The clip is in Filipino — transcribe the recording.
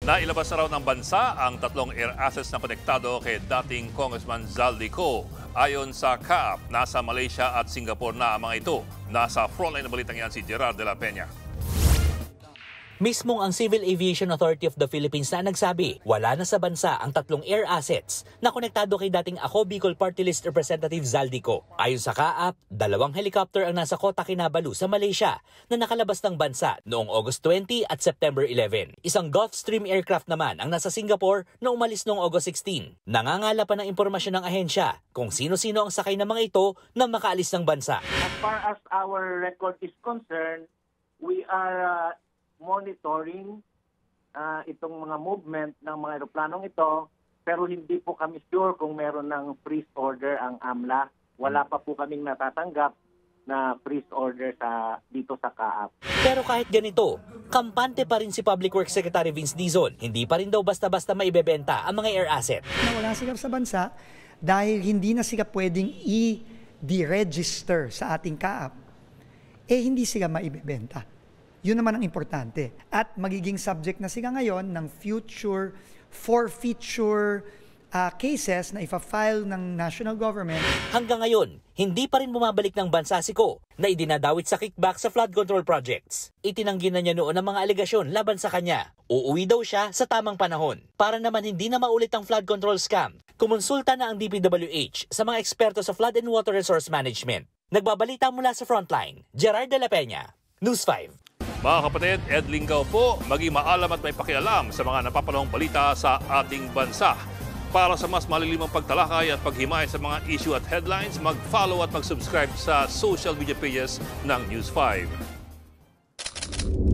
Nailabas na raw ng bansa ang tatlong air assets na konektado kay dating Congressman Zaldico. Ayon sa CAAP, nasa Malaysia at Singapore na ang mga ito. Nasa frontline na balitang yan si Gerard de la Peña. Mismong ang Civil Aviation Authority of the Philippines na nagsabi, wala na sa bansa ang tatlong air assets na konektado kay dating Ako Bicol Party List Representative Zaldico. Ayon sa CAAP, 2 helicopter ang nasa Kota Kinabalu sa Malaysia na nakalabas ng bansa noong August 20 at September 11. Isang Gulfstream aircraft naman ang nasa Singapore na umalis noong August 16. Nangangala pa ng impormasyon ng ahensya kung sino-sino ang sakay ng mga ito na makaalis ng bansa. As far as our record is concerned, we are monitoring itong mga movement ng mga eroplanong ito, pero hindi po kami sure kung meron ng freeze order ang AMLA. Wala pa po kaming natatanggap na freeze order dito sa CAAP. Pero kahit ganito, kampante pa rin si Public Works Secretary Vince Dizon. Hindi pa rin daw basta-basta maibebenta ang mga air asset. Wala sila sa bansa dahil hindi na sila pwedeng i-deregister sa ating CAAP, hindi sila maibebenta. Yun naman ang importante. At magiging subject na sila ngayon ng future forfeiture cases na ipa-file ng national government. Hanggang ngayon, hindi pa rin bumabalik ng bansa si Ko na idinadawit sa kickback sa flood control projects. Itinanggi na niya noon ang mga alegasyon laban sa kanya. Uuwi daw siya sa tamang panahon. Para naman hindi na maulit ang flood control scam, kumonsulta na ang DPWH sa mga eksperto sa flood and water resource management. Nagbabalita mula sa Frontline, Gerard de la Peña, News 5. Mga kapatid, Ed Lingaw po, maging maalam at may pakialam sa mga napapanahong balita sa ating bansa. Para sa mas malilimang pagtalakay at paghimay sa mga issue at headlines, mag-follow at mag-subscribe sa social media pages ng News 5.